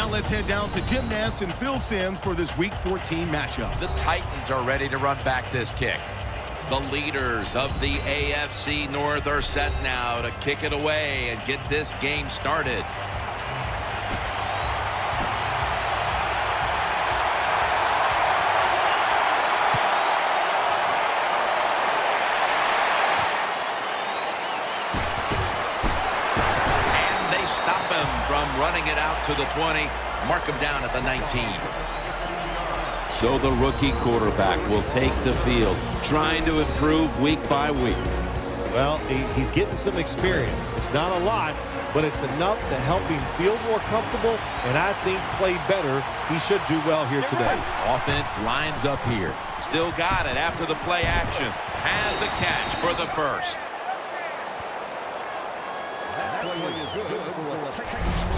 Now let's head down to Jim Nantz and Phil Simms for this Week 14 matchup. The Titans are ready to run back this kick. The leaders of the AFC North are set now to kick it away and get this game started. And they stop him from running it out to the 20, mark him down at the 19. So the rookie quarterback will take the field, trying to improve week by week. Well, he's getting some experience. It's not a lot, but it's enough to help him feel more comfortable, and I think play better. He should do well here today. Offense lines up here. Still got it after the play action. Has a catch for the first.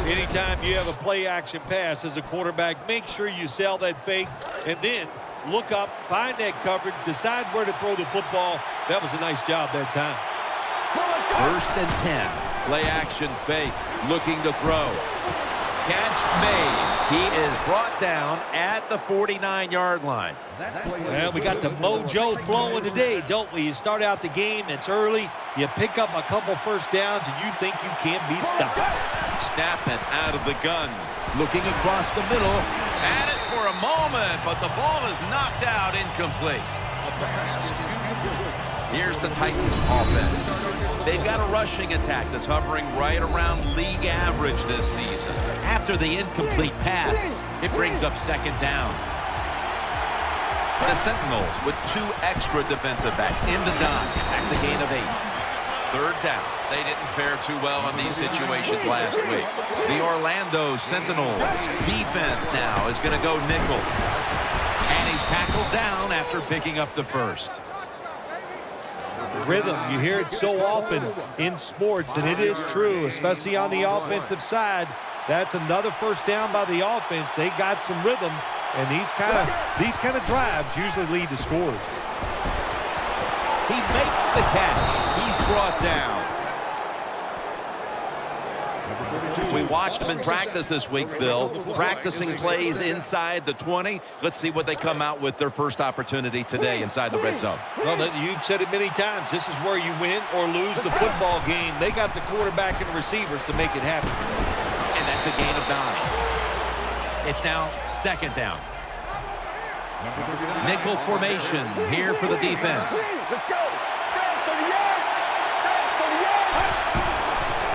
Anytime you have a play action pass as a quarterback, make sure you sell that fake and then look up, find that coverage, decide where to throw the football. That was a nice job that time. 1st and 10. Play action fake. Looking to throw. Catch made. He is brought down at the 49-yard line. Well, we got the mojo flowing today, don't we? You start out the game, it's early, you pick up a couple first downs, and you think you can't be stopped. Snapping out of the gun. Looking across the middle. Had it for a moment, but the ball is knocked out incomplete. Here's the Titans offense. They've got a rushing attack that's hovering right around league average this season. After the incomplete pass, it brings up 2nd down. The Sentinels with 2 extra defensive backs in the dime. That's a gain of 8. 3rd down. They didn't fare too well in these situations last week. The Orlando Sentinels defense now is going to go nickel. And he's tackled down after picking up the first. Rhythm, you hear it so often in sports, and it is true, especially on the offensive side. That's another first down by the offense. They got some rhythm, and these kind of drives usually lead to scores. He makes the catch. He's brought down. We watched them in practice this week, Phil, practicing plays inside the 20. Let's see what they come out with their first opportunity today inside the red zone. Well, you've said it many times. This is where you win or lose the football game. They got the quarterback and the receivers to make it happen. And that's a gain of 9. It's now 2nd down. Nickel formation here for the defense. Let's go.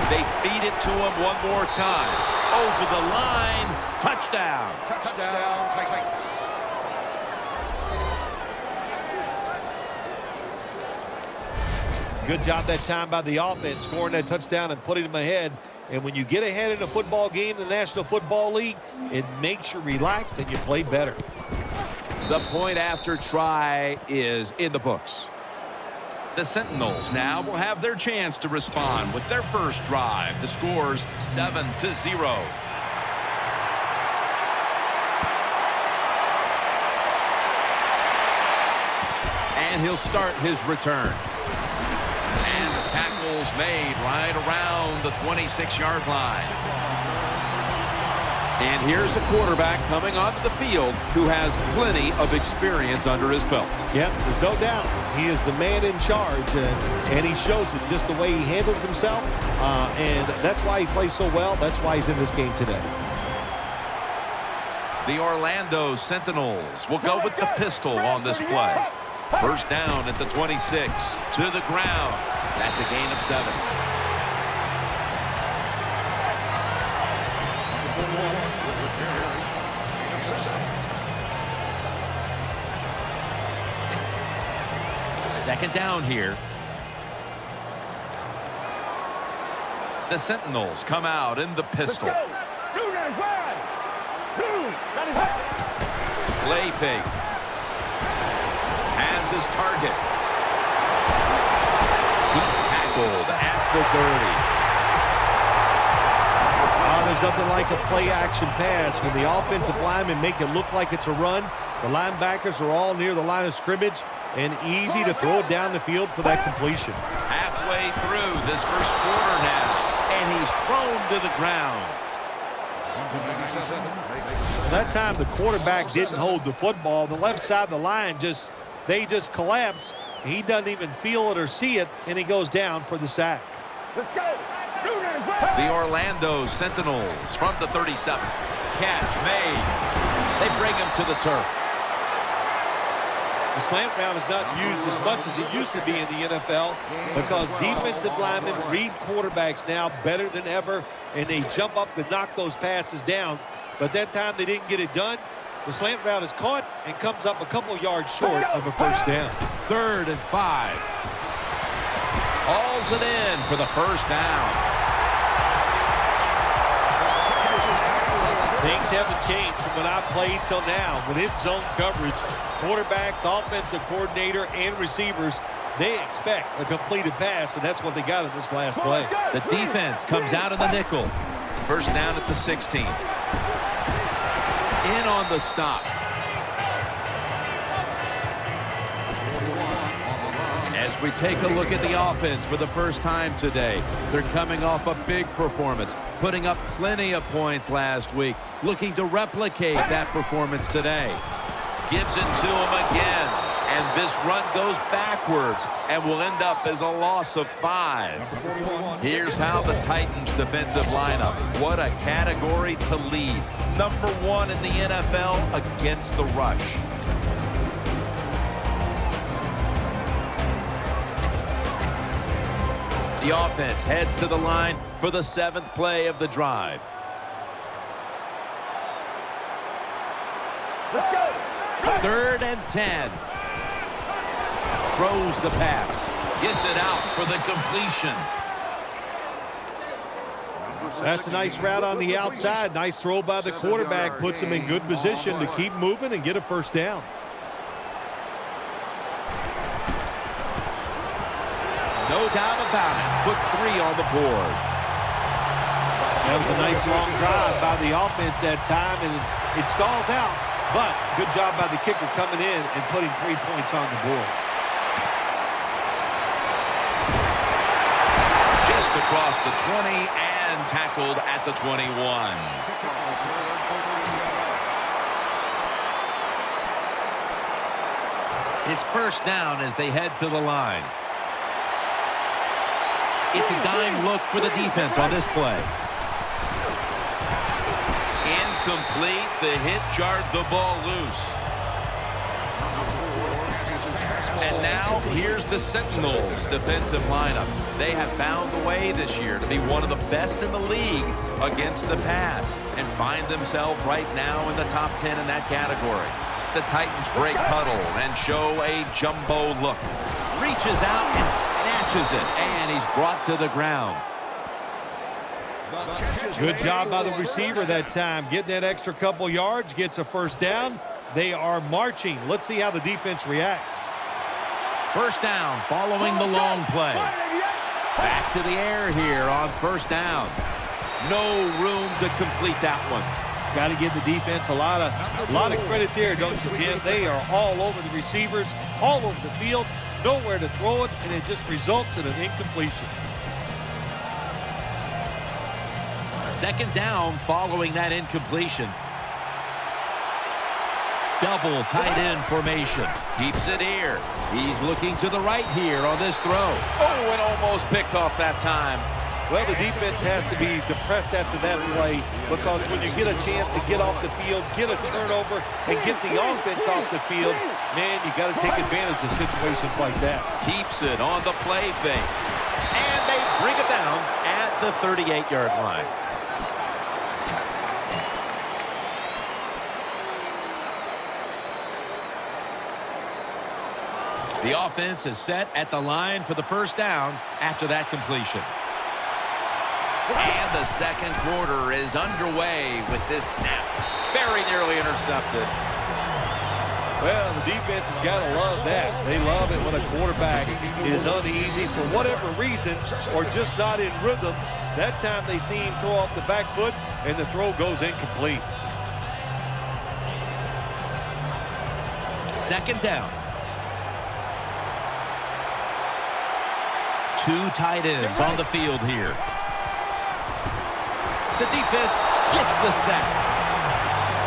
They feed it to him one more time. Over the line. Touchdown. Touchdown. Good job that time by the offense, scoring that touchdown and putting them ahead. And when you get ahead in a football game, the National Football League, it makes you relax and you play better. The point after try is in the books. The Sentinels now will have their chance to respond with their first drive. The score's 7-0. And he'll start his return. And the tackle's made right around the 26-yard line. And here's a quarterback coming onto the field who has plenty of experience under his belt. Yep, there's no doubt. He is the man in charge, and he shows it just the way he handles himself, and that's why he plays so well. That's why he's in this game today. The Orlando Sentinels will go with the pistol on this play. First down at the 26, to the ground. That's a gain of 7. Second down here. The Sentinels come out in the pistol. Play fake. Has his target. He's tackled at the 30. There's nothing like a play-action pass. When the offensive linemen make it look like it's a run, the linebackers are all near the line of scrimmage, and easy to throw it down the field for that completion. Halfway through this first quarter now. And he's thrown to the ground. That time the quarterback didn't hold the football. The left side of the line they just collapse. He doesn't even feel it or see it, and he goes down for the sack. Let's go. The Orlando Sentinels from the 37. Catch made. They bring him to the turf. The slant route is not used as much as it used to be in the NFL because defensive linemen read quarterbacks now better than ever, and they jump up to knock those passes down. But that time they didn't get it done. The slant route is caught and comes up a couple yards short of a first down. 3rd and 5. Hauls it in for the first down. Things haven't changed from when I played till now. With its zone coverage, quarterbacks, offensive coordinator, and receivers, they expect a completed pass, and that's what they got in this last play. The defense comes out in the nickel. First down at the 16. In on the stop. As we take a look at the offense for the first time today, they're coming off a big performance, putting up plenty of points last week, looking to replicate that performance today. Gives it to him again, and this run goes backwards and will end up as a loss of 5. Here's how the Titans defensive lineup. What a category to lead. Number 1 in the NFL against the rush. The offense heads to the line for the 7th play of the drive. Let's go. 3rd and 10. Throws the pass. Gets it out for the completion. That's a nice route on the outside. Nice throw by the quarterback. Puts him in good position to keep moving and get a first down. No doubt about it. Put 3 on the board. That was a nice long drive by the offense that time, and it stalls out. But good job by the kicker coming in and putting 3 points on the board. Just across the 20 and tackled at the 21. It's first down as they head to the line. It's a dime look for the defense on this play. Incomplete. The hit jarred the ball loose. And now here's the Sentinels defensive lineup. They have found the way this year to be one of the best in the league against the pass and find themselves right now in the top 10 in that category. The Titans break huddle and show a jumbo look. Reaches out and snatches it, and he's brought to the ground. Good job by the receiver that time. Getting that extra couple yards, gets a first down. They are marching. Let's see how the defense reacts. First down following the long play. Back to the air here on first down. No room to complete that one. Got to give the defense a lot of credit there, don't you, Jim? They are all over the receivers, all over the field, nowhere to throw it, and it just results in an incompletion. Second down following that incompletion. Double tight end formation. Keeps it here. He's looking to the right here on this throw. Oh, and almost picked off that time. Well, the defense has to be depressed after that play because when you get a chance to get off the field, get a turnover, and get the offense off the field, man, you got to take advantage of situations like that. Keeps it on the play fake. And they bring it down at the 38-yard line. The offense is set at the line for the first down after that completion. And the second quarter is underway with this snap. Very nearly intercepted. Well, the defense has got to love that. They love it when a quarterback is uneasy for whatever reason or just not in rhythm. That time they see him throw off the back foot, and the throw goes incomplete. Second down. Two tight ends on the field here. The defense Gets the sack.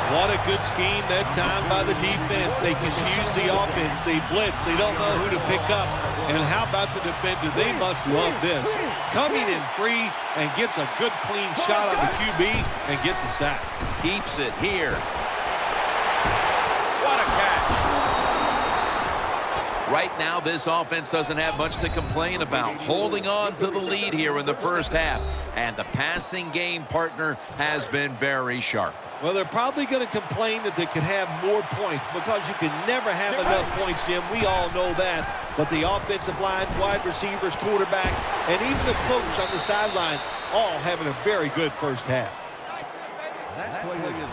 What a good scheme that time by the defense. They confuse the offense. They blitz. They don't know who to pick up. And how about the defender? They must love this. Coming in free and gets a good clean shot on the QB and gets a sack. Keeps it here. What a catch. Right now, this offense doesn't have much to complain about. Holding on to the lead here in the first half. And the passing game partner has been very sharp. Well, they're probably going to complain that they could have more points because you can never have enough points, Jim. We all know that. But the offensive line, wide receivers, quarterback, and even the coach on the sideline all having a very good first half.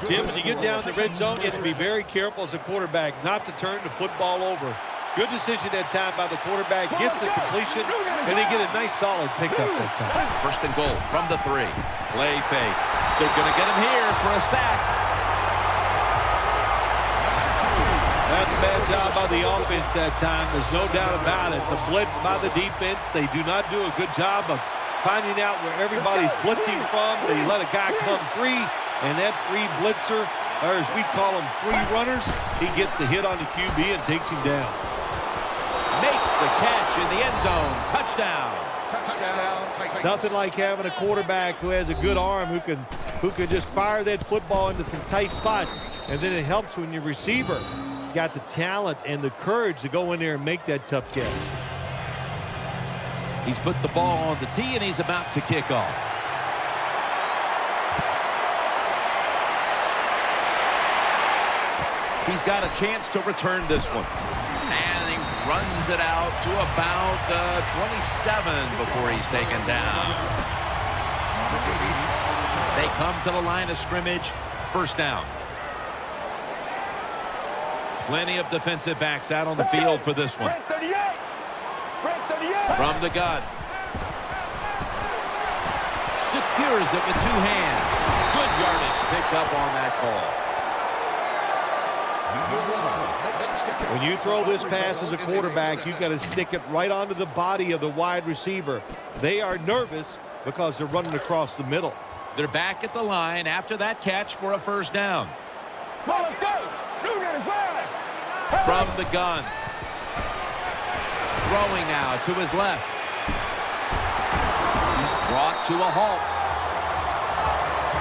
Jim, when you get down in the red zone, you have to be very careful as a quarterback not to turn the football over. Good decision that time by the quarterback. Gets the completion, and they get a nice solid pickup that time. First and goal from the 3. Play fake. They're going to get him here for a sack. That's a bad job by the offense that time. There's no doubt about it. The blitz by the defense, they do not do a good job of finding out where everybody's blitzing from. They let a guy come free, and that free blitzer, or as we call them, free runners, he gets the hit on the QB and takes him down. Makes the catch in the end zone. Touchdown. Nothing like having a quarterback who has a good arm who can just fire that football into some tight spots. And then it helps when your receiver has got the talent and the courage to go in there and make that tough catch. He's put the ball on the tee, and he's about to kick off. He's got a chance to return this one. And he runs it out to about 27 before he's taken down. They come to the line of scrimmage. First down. Plenty of defensive backs out on the field for this one. From the gun. Secures it with 2 hands. Good yardage picked up on that call. When you throw this pass as a quarterback, you've got to stick it right onto the body of the wide receiver. They are nervous because they're running across the middle. They're back at the line after that catch for a first down. From the gun. Throwing now to his left. He's brought to a halt.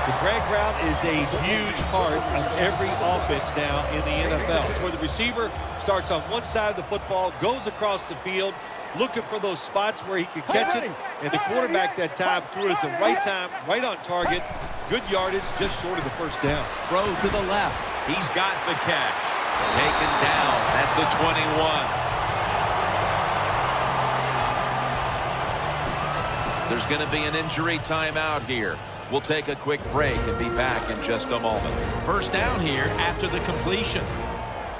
The drag route is a huge part of every offense now in the NFL. It's where the receiver starts on one side of the football, goes across the field, looking for those spots where he can catch it, and the quarterback that time threw it at the right time, right on target. Good yardage, just short of the first down. Throw to the left. He's got the catch. Taken down at the 21. There's going to be an injury timeout here. We'll take a quick break and be back in just a moment. First down here after the completion.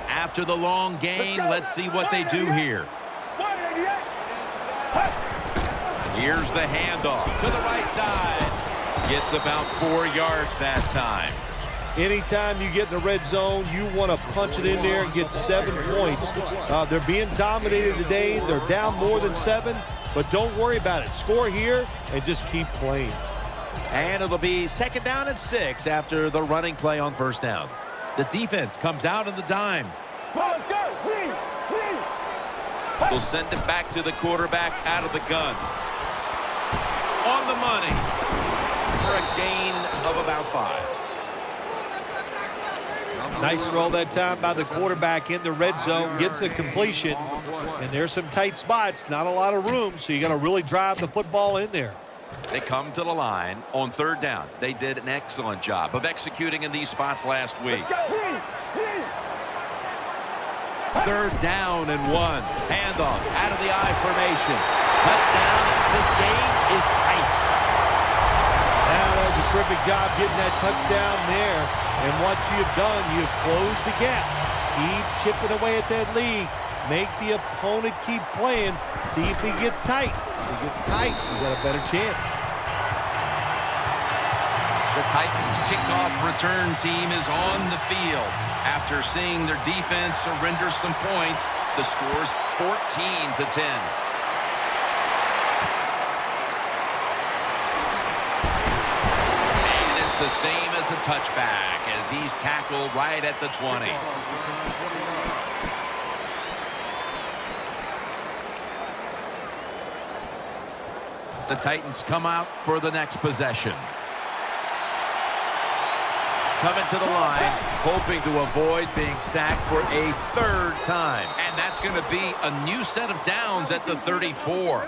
After the long gain, let's see what they do here. Here's the handoff to the right side. Gets about 4 yards that time. Anytime you get in the red zone, you want to punch it in there and get 7 points. They're being dominated today. They're down more than 7, but don't worry about it. Score here and just keep playing. And it'll be second down and 6 after the running play on first down. The defense comes out in the dime. They'll send it back to the quarterback out of the gun. On the money for a gain of about 5. Nice throw that time by the quarterback in the red zone. Gets a completion. And there's some tight spots. Not a lot of room, so you got to really drive the football in there. They come to the line on third down. They did an excellent job of executing in these spots last week. Third down and 1. Handoff out of the I formation. Touchdown. This game is tight. Now that was a terrific job getting that touchdown there. And what you've done, you've closed the gap. Keep chipping away at that lead. Make the opponent keep playing. See if he gets tight. If he gets tight, you got a better chance. The Titans kickoff return team is on the field. After seeing their defense surrender some points, the score's 14-10. And as the the same as a touchback as he's tackled right at the 20. The Titans come out for the next possession. Coming to the line, hoping to avoid being sacked for a third time. And that's going to be a new set of downs at the 34.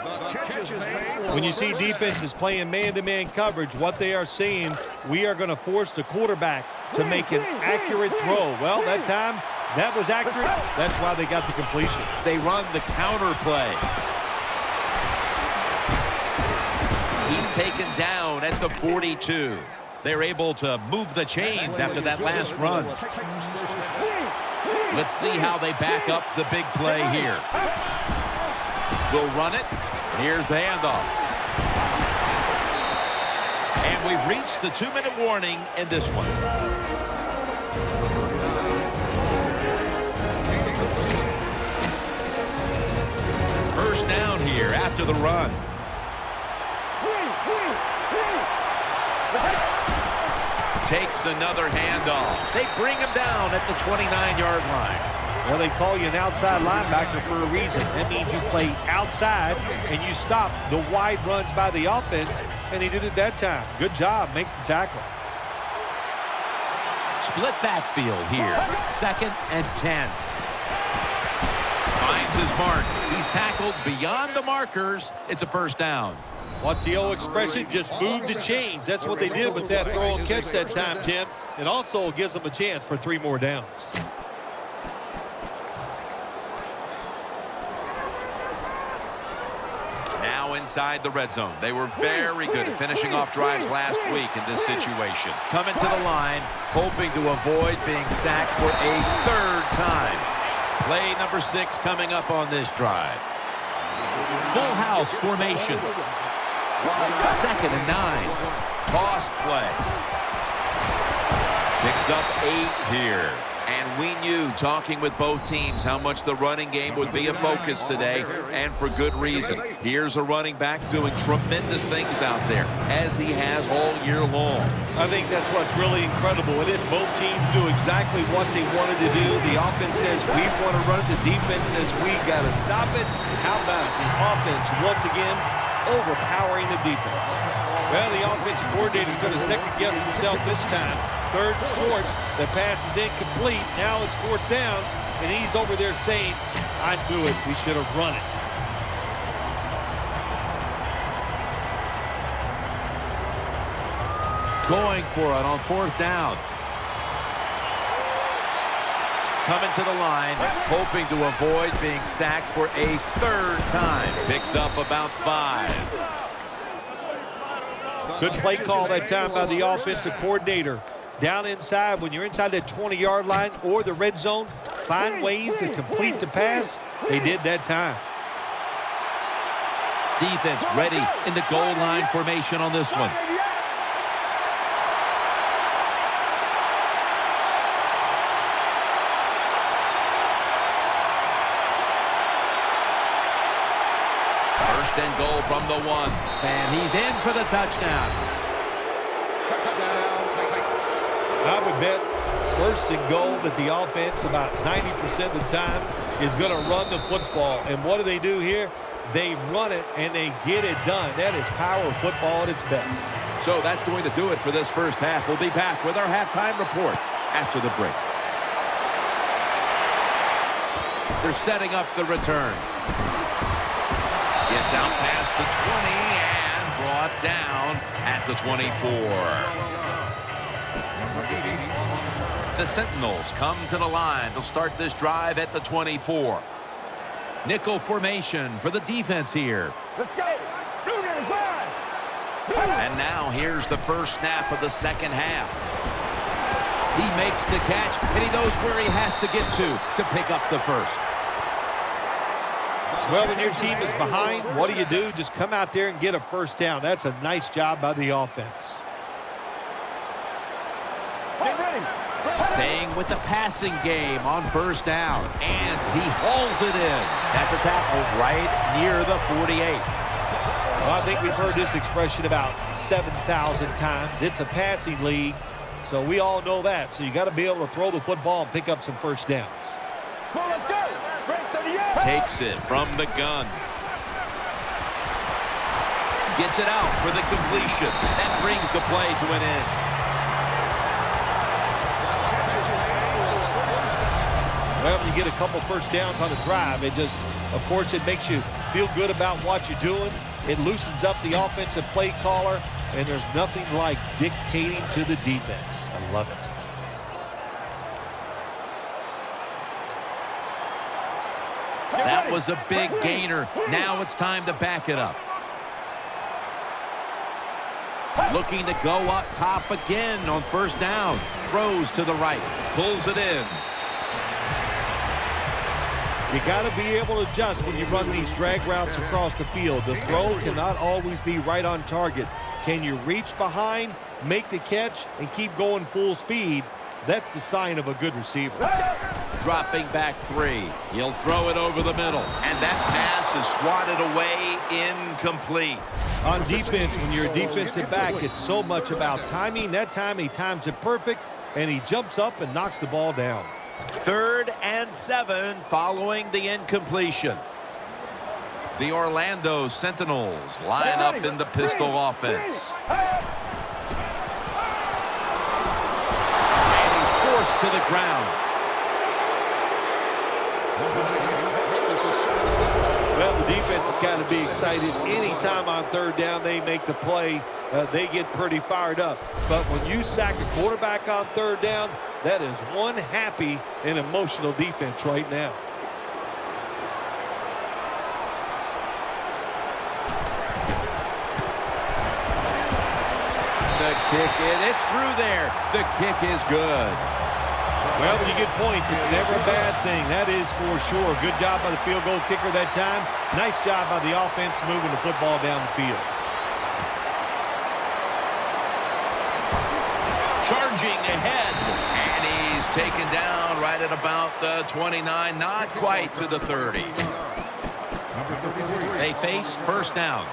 When you see defenses playing man-to-man coverage, what they are saying, we are going to force the quarterback to make an accurate throw. Well, that time, that was accurate. That's why they got the completion. They run the counter play. He's taken down at the 42. They're able to move the chains after that last run. Let's see how they back up the big play here. We'll run it. Here's the handoff. And we've reached the 2-minute warning in this one. First down here after the run. Takes another handoff. They bring him down at the 29-yard line. Well, they call you an outside linebacker for a reason. That means you play outside and you stop the wide runs by the offense, and he did it that time. Good job. Makes the tackle. Split backfield here. 2nd and 10. Finds his mark. He's tackled beyond the markers. It's a first down. What's the old expression? Just move the chains. That's what they did with that throw and catch that time, Tim. It also gives them a chance for 3 more downs. Now inside the red zone. They were very good at finishing off drives last week in this situation. Coming to the line, hoping to avoid being sacked for a third time. Play number 6 coming up on this drive. Full house formation. 2nd and 9. Toss play. Picks up 8 here. And we knew, talking with both teams, how much the running game would be a focus today, and for good reason. Here's a running back doing tremendous things out there, as he has all year long. I think that's what's really incredible. And if both teams do exactly what they wanted to do, the offense says we want to run it, the defense says we got to stop it. How about the offense once again overpowering the defense? Well, the offensive coordinator is going to second-guess himself this time. 3rd and short, the pass is incomplete. Now it's 4th down, and he's over there saying, I knew it, we should have run it. Going for it on 4th down. Coming to the line, hoping to avoid being sacked for a third time. Picks up about 5. Good play call that time by the offensive coordinator. Down inside, when you're inside that 20-yard line or the red zone, find ways to complete the pass. They did that time. Defense ready in the goal line formation on this one. First and goal from the 1. And he's in for the touchdown. I would bet 1st and goal that the offense about 90% of the time is going to run the football. And what do here? They run it and they get it done. That is power football at its best. So that's going to do it for this first half. We'll be back with our halftime report after the break. They're setting up the return. Gets out past the 20 and brought down at the 24. The Sentinels come to the line to start this drive at the 24. Nickel formation for the defense here. Let's go. And now here's the first snap of the second half. He makes the catch, and he knows where he has to get to pick up the first. Well, when your team is behind, what do? Just come out there and get a first down. That's a nice job by the offense. Staying with the passing game on first down, and he hauls it in. That's a tackle right near the 48. Well, I think we've heard this expression about 7,000 times. It's a passing league, so we all know that. So you got to be able to throw the football and pick up some first downs. Takes it from the gun. Gets it out for the completion. And brings the play to an end. Well, when you get a couple first downs on a drive, it just, of course, it makes you feel good about what you're doing. It loosens up the offensive play caller, and there's nothing like dictating to the defense. I love it. That was a big gainer. Now it's time to back it up. Looking to go up top again on first down. Throws to the right. Pulls it in. You got to be able to adjust when you run these drag routes across the field. The throw cannot always be right on target. Can you reach behind, make the catch, and keep going full speed? That's the sign of a good receiver. Dropping back 3. He'll throw it over the middle. And that pass is swatted away, incomplete. On defense, when you're a defensive back, it's so much about timing. That time he times it perfect, and he jumps up and knocks the ball down. 3rd and 7 following the incompletion. The Orlando Sentinels line up in the pistol offense. And he's forced to the ground. Well, the defense has got to be excited. Anytime on 3rd down they make the play, they get pretty fired up. But when you sack a quarterback on 3rd down, that is one happy and emotional defense right now. The kick, it's through there. The kick is good. Well, when you get points, it's never a bad thing. That is for sure. Good job by the field goal kicker that time. Nice job by the offense moving the football down the field. Charging ahead. And he's taken down right at about the 29, not quite to the 30. They face first down.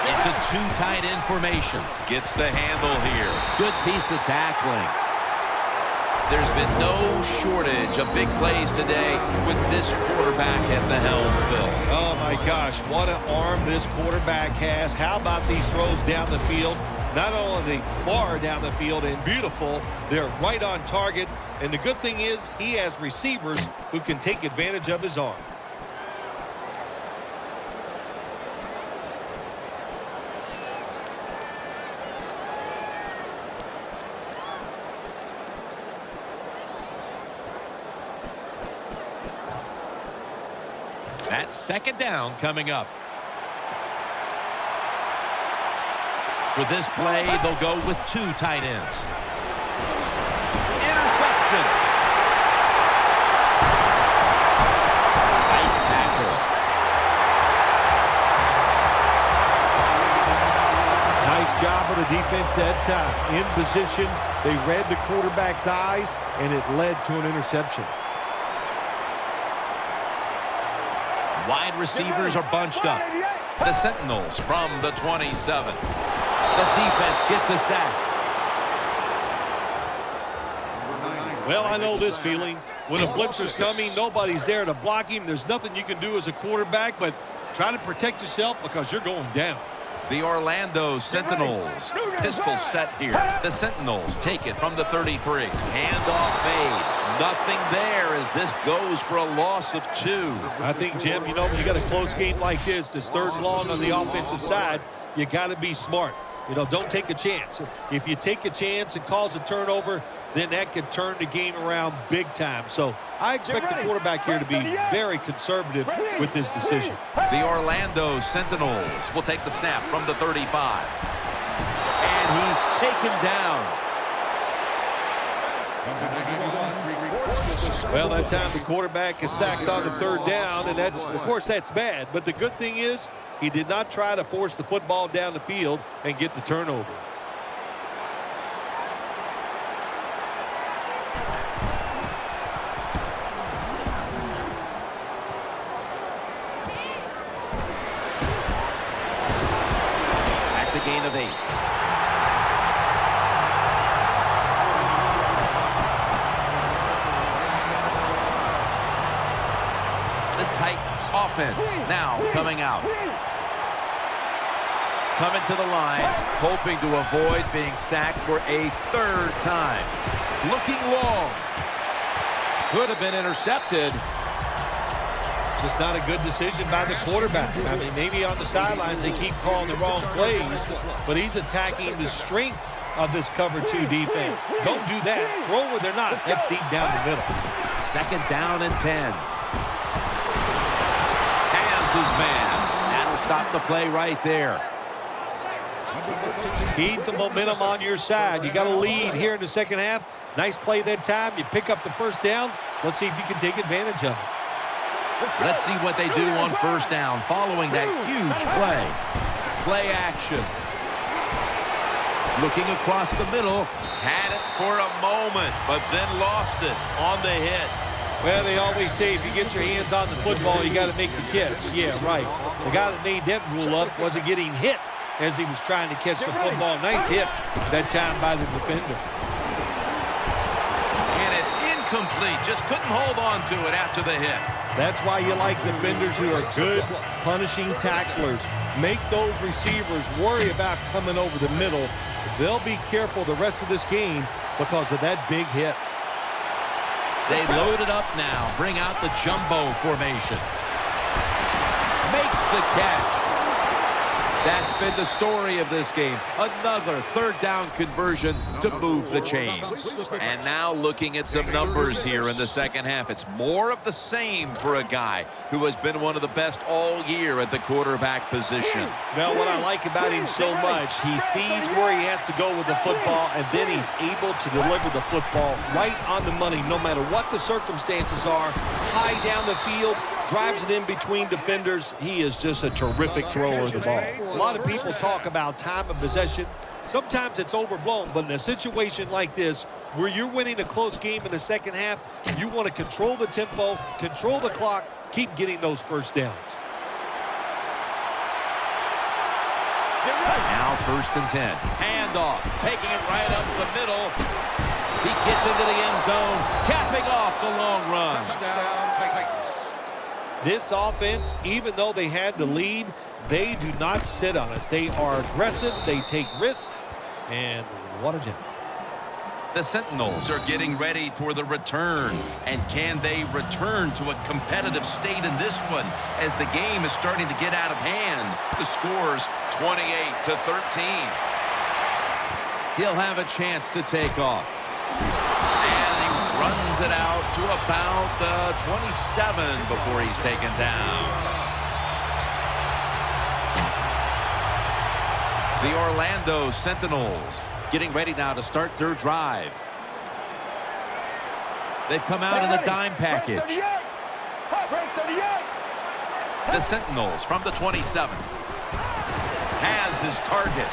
It's a 2 tight end formation. Gets the handle here. Good piece of tackling. There's been no shortage of big plays today with this quarterback at the helm, Phil. Oh, my gosh. What an arm this quarterback has. How about these throws down the field? Not only are they far down the field and beautiful, they're right on target. And the good thing is he has receivers who can take advantage of his arm. That's 2nd down coming up. For this play, they'll go with 2 tight ends. Interception. Nice tackle. Nice job of the defense that time. In position, they read the quarterback's eyes, and it led to an interception. Wide receivers are bunched up. The Sentinels from the 27. The defense gets a sack. Well, I know this feeling. When a blitzer's coming, nobody's there to block him. There's nothing you can do as a quarterback, but try to protect yourself because you're going down. The Orlando Sentinels. Pistol set here. The Sentinels take it from the 33. Handoff made. Nothing there as this goes for a loss of 2. I think, Jim, you know, when you got a close game like this, it's 3rd and long on the offensive side, you got to be smart. You know, don't take a chance. If you take a chance and cause a turnover, then that could turn the game around big time. So I expect the quarterback here to be very conservative with his decision. The Orlando Sentinels will take the snap from the 35. And he's taken down. Well, that time the quarterback is sacked on the 3rd down, and that's, of course, that's bad. But the good thing is he did not try to force the football down the field and get the turnover. of 8. The Titans offense now coming out. Coming to the line, hoping to avoid being sacked for a 3rd time. Looking long. Could have been intercepted. Just not a good decision by the quarterback. I mean, maybe on the sidelines they keep calling the wrong plays, but he's attacking the strength of this cover 2 defense. Don't do that. Throw where they're not. That's deep down the middle. 2nd down and 10. Has his man. That'll stop the play right there. Keep the momentum on your side. You got a lead here in the 2nd half. Nice play that time. You pick up the 1st down. Let's see if you can take advantage of it. Let's see what they do on 1st down following that huge play. Play action. Looking across the middle. Had it for a moment, but then lost it on the hit. Well, they always say if you get your hands on the football, you got to make the catch. Yeah, right. The guy that made that rule up wasn't getting hit as he was trying to catch the football. Nice hit that time by the defender. And it's incomplete. Just couldn't hold on to it after the hit. That's why you like defenders who are good punishing tacklers. Make those receivers worry about coming over the middle. They'll be careful the rest of this game because of that big hit. They load it up now. Bring out the jumbo formation. Makes the catch. That's been the story of this game. Another 3rd down conversion to move the chains. And now looking at some numbers here in the 2nd half. It's more of the same for a guy who has been one of the best all year at the quarterback position. Well, what I like about him so much, he sees where he has to go with the football, and then he's able to deliver the football right on the money, no matter what the circumstances are. High down the field, drives it in between defenders. He is just a terrific thrower of the ball. A lot of people talk about time of possession. Sometimes it's overblown, but in a situation like this, where you're winning a close game in the 2nd half, you want to control the tempo, control the clock, keep getting those 1st downs. Now 1st and 10. Handoff. Taking it right up the middle. He gets into the end zone, capping off the long run. This offense, even though they had the lead, they do not sit on it. They are aggressive, they take risks, and what a job. The Sentinels are getting ready for the return. And can they return to a competitive state in this one as the game is starting to get out of hand? The score's 28-13. He'll have a chance to take off. Runs it out to about the 27 before he's taken down. The Orlando Sentinels getting ready now to start their drive. They've come out in the dime package. The Sentinels from the 27 has his target.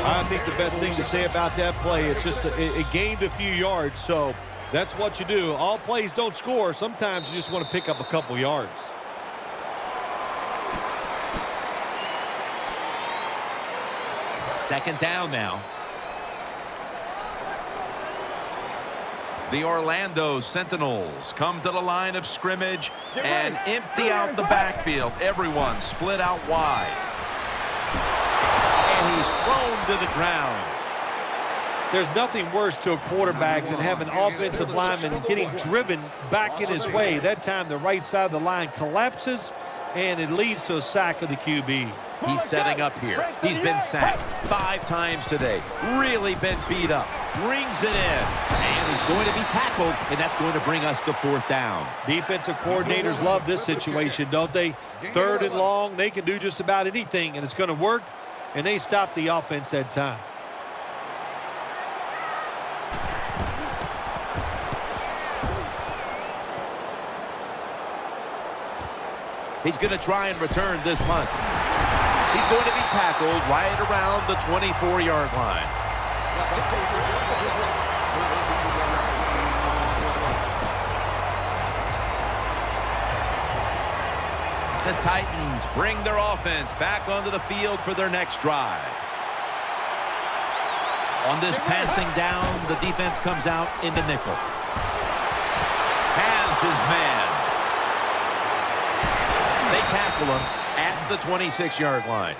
I think the best thing to say about that play, it's just it gained a few yards, so that's what you do. All plays don't score. Sometimes you just want to pick up a couple yards. Second down now. The Orlando Sentinels come to the line of scrimmage and empty out the backfield. Everyone split out wide. And he's thrown to the ground. There's nothing worse to a quarterback than having an offensive lineman getting driven back in his way. That time the right side of the line collapses, and it leads to a sack of the QB. He's setting up here. He's been sacked 5 times today. Really been beat up. Brings it in. And he's going to be tackled, and that's going to bring us to 4th down. Defensive coordinators love this situation, don't they? 3rd and long, they can do just about anything, and it's going to work, and they stop the offense that time. He's going to try and return this punt. He's going to be tackled right around the 24-yard line. The Titans bring their offense back onto the field for their next drive. On this passing down, the defense comes out in the nickel. Has his man. They tackle him at the 26-yard line.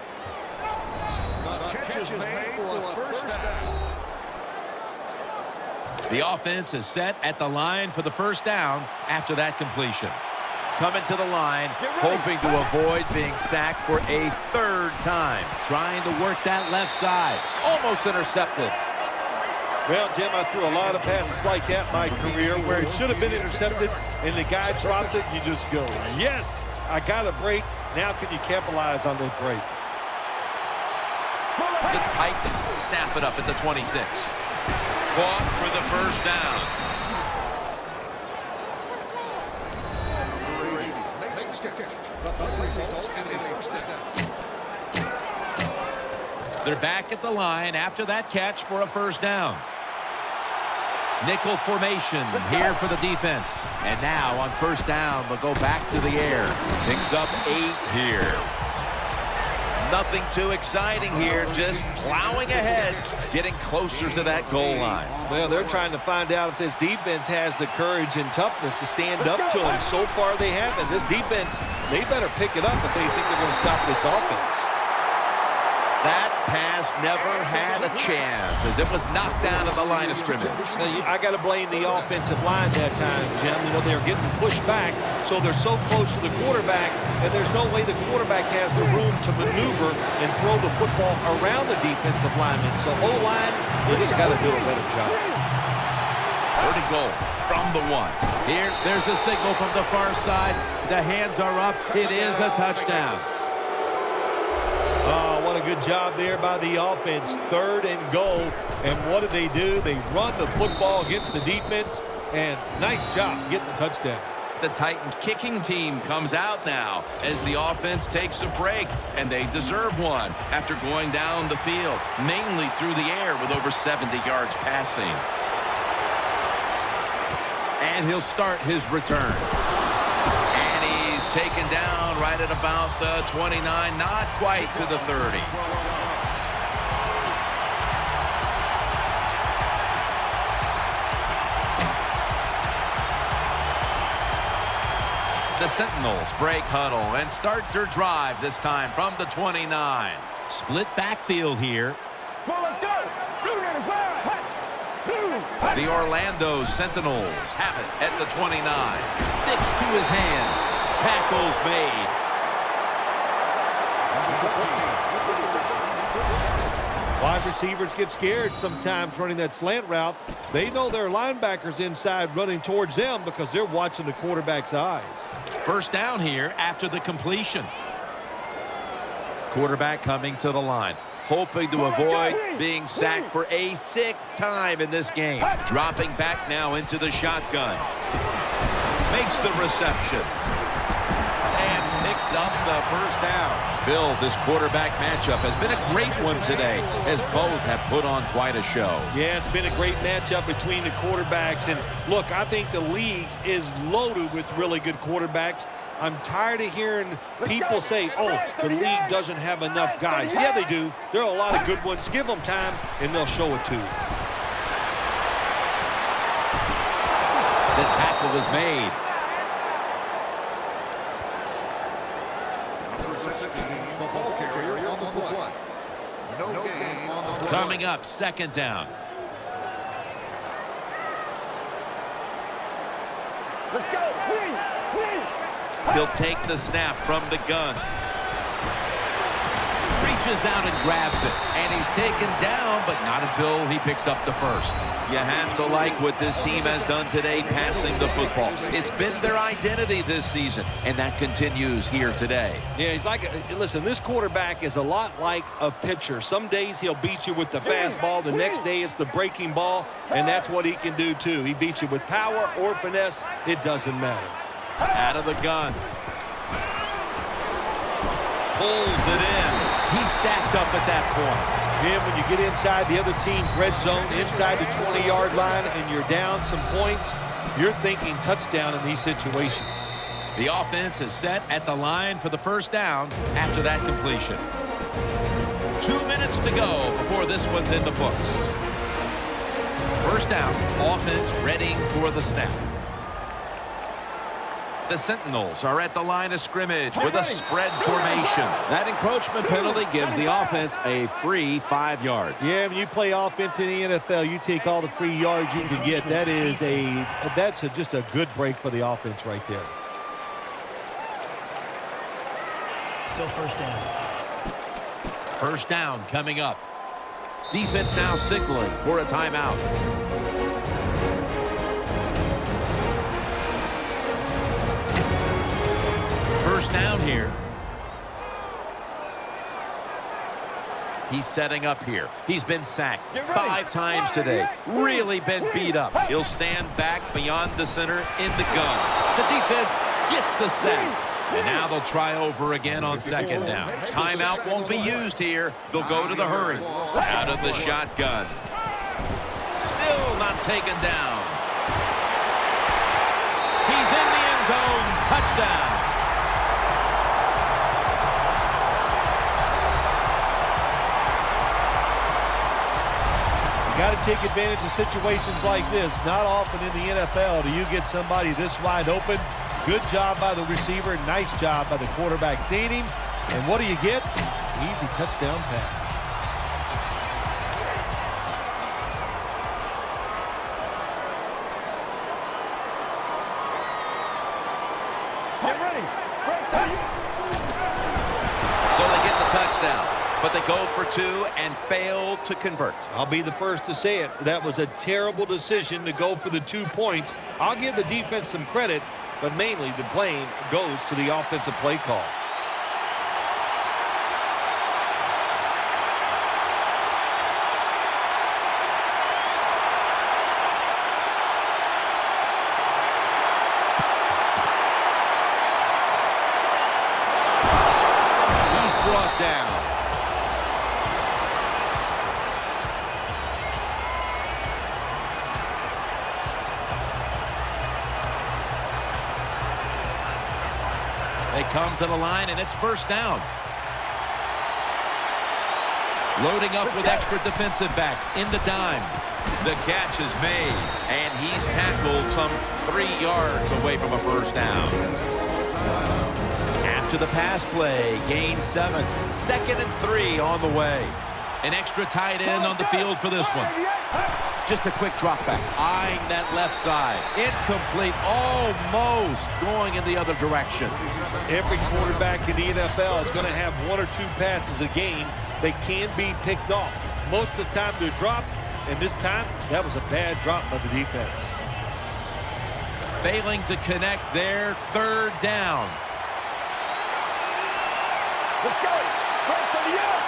The offense is set at the line for the first down after that completion. Coming to the line, hoping to avoid being sacked for a third time. Trying to work that left side. Almost intercepted. Well, Jim, I threw a lot of passes like that in my career where it should have been intercepted and the guy dropped it. You just go, yes, I got a break. Now can you capitalize on that break? The Titans snap it up at the 26. Fought for the first down. They're back at the line after that catch for a first down. Nickel formation here for the defense. And now on first down, they'll go back to the air. Picks up 8 here. Nothing too exciting here, just plowing ahead, getting closer to that goal line. Well, they're trying to find out if this defense has the courage and toughness to stand up to them. So far, they haven't. This defense, they better pick it up if they think they're going to stop this offense. That pass never had a chance as it was knocked down at the line of scrimmage. I got to blame the offensive line that time, Jim. You know, they're getting pushed back, so they're so close to the quarterback, and there's no way the quarterback has the room to maneuver and throw the football around the defensive lineman. So O-line, they just got to do a better job. Third and goal from the 1. There's a signal from the far side. The hands are up. It is a touchdown. Oh, what a good job there by the offense. Third and goal. And what do? They run the football against the defense. And nice job getting the touchdown. The Titans kicking team comes out now as the offense takes a break. And they deserve one after going down the field, mainly through the air with over 70 yards passing. And he'll start his return. Taken down right at about the 29, not quite to the 30. The Sentinels break huddle and start their drive this time from the 29. Split backfield here. The Orlando Sentinels have it at the 29. Sticks to his hands. Tackles made. Wide receivers get scared sometimes running that slant route. They know their linebackers inside running towards them because they're watching the quarterback's eyes. First down here after the completion. Quarterback coming to the line, hoping to avoid being sacked for a 6th time in this game. Dropping back now into the shotgun. Makes the reception. Up the first down. Phil, this quarterback matchup has been a great one today as both have put on quite a show. Yeah, it's been a great matchup between the quarterbacks. And look, I think the league is loaded with really good quarterbacks. I'm tired of hearing people say, oh, the league doesn't have enough guys. Yeah, they do. There are a lot of good ones. Give them time, and they'll show it to you. The tackle is made. Coming up, second down. Let's go. He'll take the snap from the gun. Reaches out and grabs it. And he's taken down, but not until he picks up the first. You have to like what this team has done today passing the football. It's been their identity this season, and that continues here today. Yeah, he's like, listen, this quarterback is a lot like a pitcher. Some days he'll beat you with the fastball. The next day it's the breaking ball, and that's what he can do too. He beats you with power or finesse. It doesn't matter. Out of the gun. Pulls it in. He's stacked up at that point. Jim, when you get inside the other team's red zone, inside the 20-yard line, and you're down some points, you're thinking touchdown in these situations. The offense is set at the line for the first down after that completion. 2 minutes to go before this one's in the books. First down, offense readying for the snap. The Sentinels are at the line of scrimmage with a spread formation. That encroachment penalty gives the offense a free 5 yards. Yeah, when you play offense in the NFL, you take all the free yards you can get. That's just a good break for the offense right there. Still first down. First down coming up. Defense now signaling for a timeout. First down here. He's setting up here. He's been sacked 5 times today. Really been beat up. He'll stand back beyond the center in the gun. The defense gets the sack. And now they'll try over again on second down. Timeout won't be used here. They'll go to the hurry. Out of the shotgun. Still not taken down. He's in the end zone. Touchdown. Got to take advantage of situations like this. Not often in the NFL do you get somebody this wide open. Good job by the receiver. Nice job by the quarterback seeing him. And what do you get? Easy touchdown pass. Get ready. So they get the touchdown, but they go for 2 and fail to convert. I'll be the first to say it. That was a terrible decision to go for the 2 points. I'll give the defense some credit, but mainly the blame goes to the offensive play call. He's brought down. They come to the line, and it's first down. Loading up with extra defensive backs in the dime. The catch is made, and he's tackled some 3 yards away from a first down. After the pass play, gain 7. 2nd and 3 on the way. An extra tight end on the field for this one. Just a quick drop back. Eyeing that left side. Incomplete. Almost going in the other direction. Every quarterback in the NFL is going to have 1 or 2 passes a game that can be picked off. Most of the time they're dropped, and this time that was a bad drop by the defense. Failing to connect there. 3rd down. Let's go. Right for the end.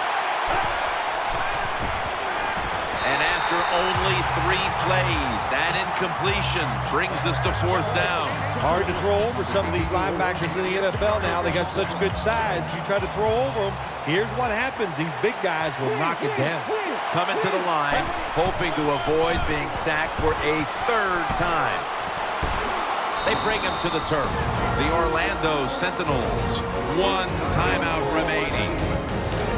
And after only 3 plays, that incompletion brings us to 4th down. Hard to throw over some of these linebackers in the NFL now. They got such good size. You try to throw over them, here's what happens. These big guys will knock it down. Coming to the line, hoping to avoid being sacked for a 3rd time. They bring him to the turf. The Orlando Sentinels. 1 timeout remaining.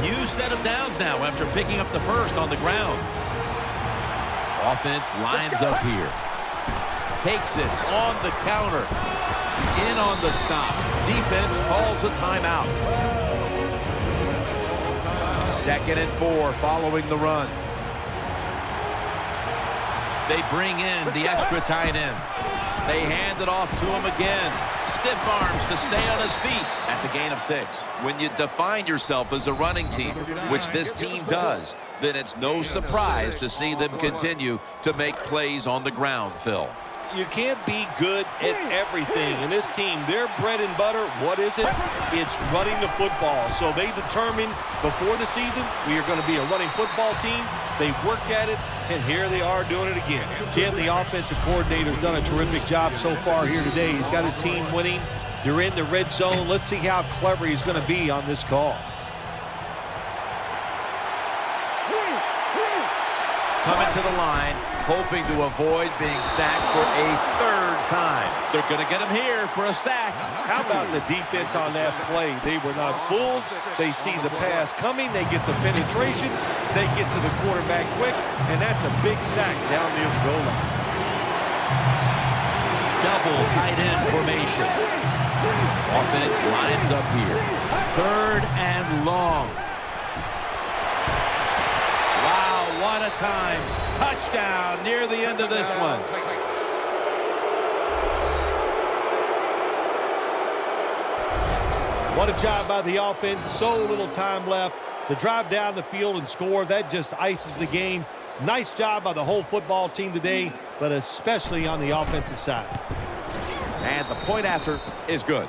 New set of downs now after picking up the first on the ground. Offense lines up here. Takes it on the counter. In on the stop. Defense calls a timeout. 2nd and 4 following the run. They bring in the extra tight end. They hand it off to him again. Stiff arms to stay on his feet. That's a gain of 6. When you define yourself as a running team, which this team does, then it's no surprise to see them continue to make plays on the ground, Phil. You can't be good at everything. And this team, their bread and butter, what is it? It's running the football. So they determined before the season, we are going to be a running football team. They worked at it, and here they are doing it again. Jim, the offensive coordinator, has done a terrific job so far here today. He's got his team winning. They're in the red zone. Let's see how clever he's going to be on this call. Coming to the line, hoping to avoid being sacked for a third time. They're going to get him here for a sack. How about the defense on that play? They were not fooled. They see the pass coming. They get the penetration. They get to the quarterback quick, and that's a big sack down near the goal line. Double tight end formation. Offense lines up here. 3rd and long. Wow, what a time. Touchdown near the end of this one. What a job by the offense. So little time left to drive down the field and score. That just ices the game. Nice job by the whole football team today, but especially on the offensive side. And the point after is good.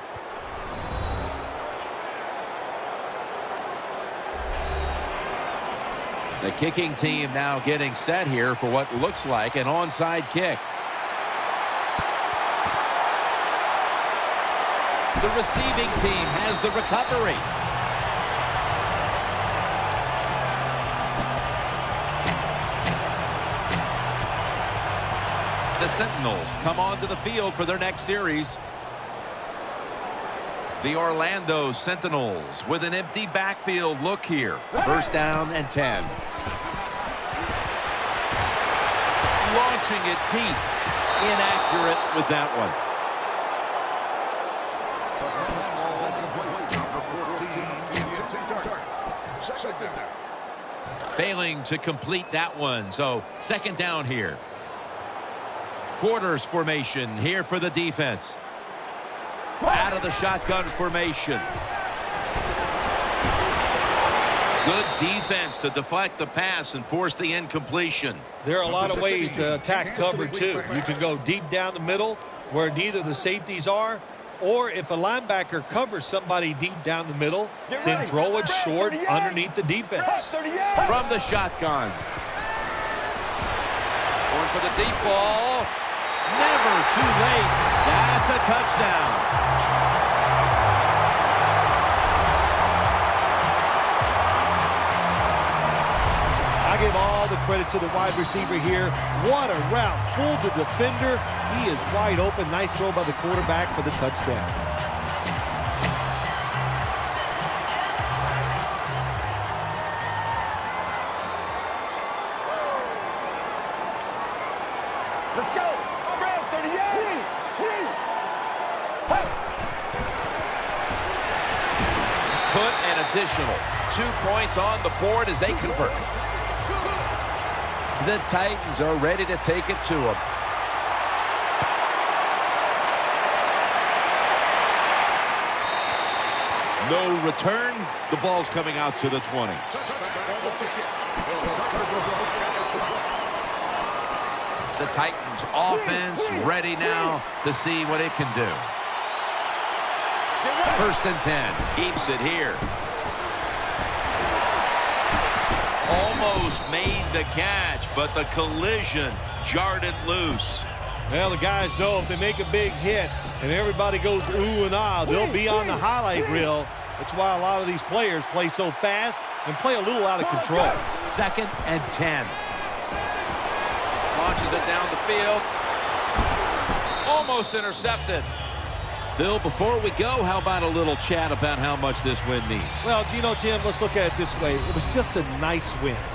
The kicking team now getting set here for what looks like an onside kick. The receiving team has the recovery. The Sentinels come onto the field for their next series. The Orlando Sentinels with an empty backfield look here. 1st down and 10. Launching it deep. Inaccurate with that one. Failing to complete that one, so 2nd down here. Quarters formation here for the defense. Out of the shotgun formation. Good defense to deflect the pass and force the incompletion. There are a lot of ways to attack cover, too. You can go deep down the middle where neither the safeties are, or if a linebacker covers somebody deep down the middle, then throw it short underneath the defense. From the shotgun. Going for the deep ball. Never too late. That's a touchdown. I give all the credit to the wide receiver here. What a route. Fooled the defender. He is wide open. Nice throw by the quarterback for the touchdown. Let's go. Around 38. Put an additional 2 points on the board as they convert. The Titans are ready to take it to them. No return. The ball's coming out to the 20. The Titans offense ready now to see what it can do. 1st and 10. Keeps it here. Almost made the catch, but the collision jarred it loose. Well, the guys know if they make a big hit and everybody goes ooh and ah, they'll be on the highlight reel. That's why a lot of these players play so fast and play a little out of control. 2nd and 10. Launches it down the field. Almost intercepted. Bill, before we go, how about a little chat about how much this win means? Well, Jim, let's look at it this way. It was just a nice win.